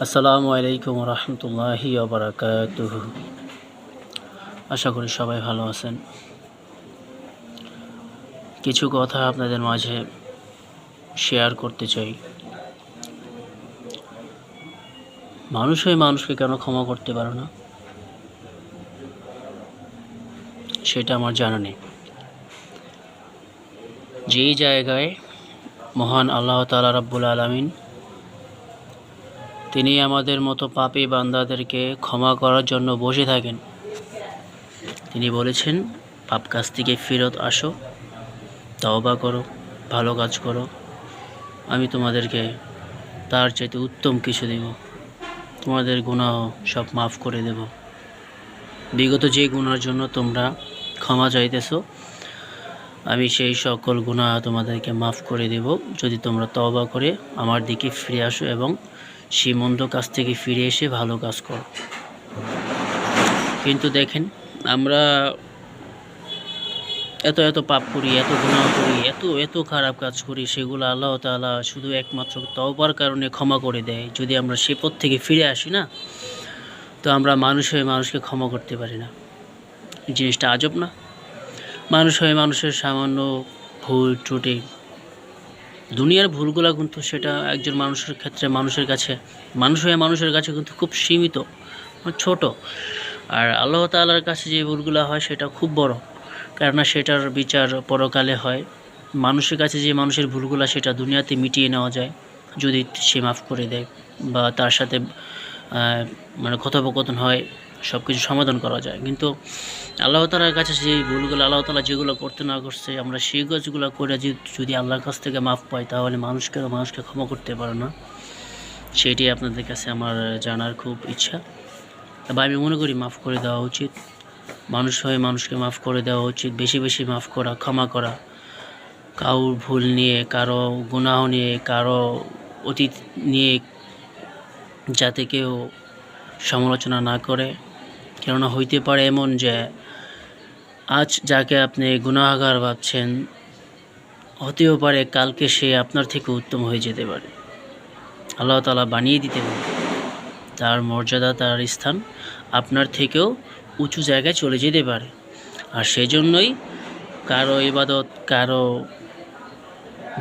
আসসালামু আলাইকুম রহমতুল্লাহি ওয়া বারাকাতুহু। আশা করি সবাই ভালো আছেন। কিছু কথা আপনাদের মাঝে শেয়ার করতে চাই। মানুষ হয়ে মানুষকে কেন ক্ষমা করতে পারে না, সেটা আমার জানা নেই। যেই জায়গায় মহান আল্লাহ তাআলা রাব্বুল আলামিন তিনি আমাদের মতো পাপী বান্দাদেরকে ক্ষমা করার জন্য বসে থাকেন, তিনি বলেছেন, পাপ কাজ থেকে ফেরত আসো, তওবা করো, ভালো কাজ করো, আমি তোমাদেরকে তার চাইতে উত্তম কিছু দেব, তোমাদের গুনাহ সব মাফ করে দেব। বিগত যে গুনার জন্য তোমরা ক্ষমা চাইতেছো, আমি সেই সকল গুনাহ তোমাদেরকে মাফ করে দেব যদি তোমরা তওবা করে আমার দিকে ফিরে আসো এবং সেই মন্দ কাজ থেকে ফিরে এসে ভালো কাজ করো। কিন্তু দেখেন, আমরা এত পাপ করি, এত গুনাহ করি, এত খারাপ কাজ করি, সেগুলো আল্লাহ তাআলা শুধু একমাত্র তওবার কারণে ক্ষমা করে দেয়। যদি আমরা সে পথ থেকে ফিরে আসি না, তো আমরা মানুষ হয়ে মানুষকে ক্ষমা করতে পারি না। জিনিসটা আজব না? মানুষ হয়ে মানুষের সামান্য ভুল ত্রুটি, দুনিয়ার ভুলগুলা কিন্তু সেটা একজন মানুষের ক্ষেত্রে মানুষের কাছে, মানুষ হয়ে মানুষের কাছে কিন্তু খুব সীমিত, ছোট। আর আল্লাহ তাআলার কাছে যে ভুলগুলা হয় সেটা খুব বড়, কেননা সেটার বিচার পরকালে হয়। মানুষের কাছে যে মানুষের ভুলগুলা সেটা দুনিয়াতে মিটিয়ে নেওয়া যায় যদি সে মাফ করে দেয় বা তার সাথে কথোপকথন হয়, সব কিছু সমাধান করা যায়। কিন্তু আল্লাহ তাআলার কাছে যে ভুলগুলো আল্লাহ তাআলা যেগুলো করতে না করছে, আমরা সেই কাজগুলো করে যদি আল্লাহর কাছ থেকে মাফ পাই, তাহলে মানুষকে ক্ষমা করতে পারে না। সেটি আপনাদের কাছে আমার জানার খুব ইচ্ছা। তবে আমি মনে করি মাফ করে দেওয়া উচিত। মানুষ হয়ে মানুষকে মাফ করে দেওয়া উচিত। বেশি বেশি মাফ করা, ক্ষমা করা, কারোর ভুল নিয়ে, কারো গুনাহ নিয়ে, কারো অতীত নিয়ে যাতে কেউ সমালোচনা না করে। কেননা হইতে পারে এমন যে আজ যাকে আপনি গুনাহগার ভাবছেন, হতেও পারে কালকে সে আপনার থেকে উত্তম হয়ে যেতে পারে। আল্লাহ তাআলা বানিয়ে দিতে পারে, তার মর্যাদা, তার স্থান আপনার থেকেও উঁচু জায়গায় চলে যেতে পারে। আর সেজন্যই কারো ইবাদত, কারো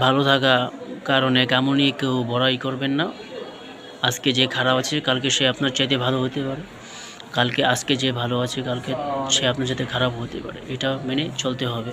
ভালো থাকা, কারো নেকামনি কেউ বড়াই করবেন না। আজকে যে খারাপ আছে কালকে সে আপনার চাইতে ভালো হতে পারে, আজকে যে ভালো আছে কালকে সে আপনার সাথে খারাপ হতে পারে। এটা মেনে চলতে হবে।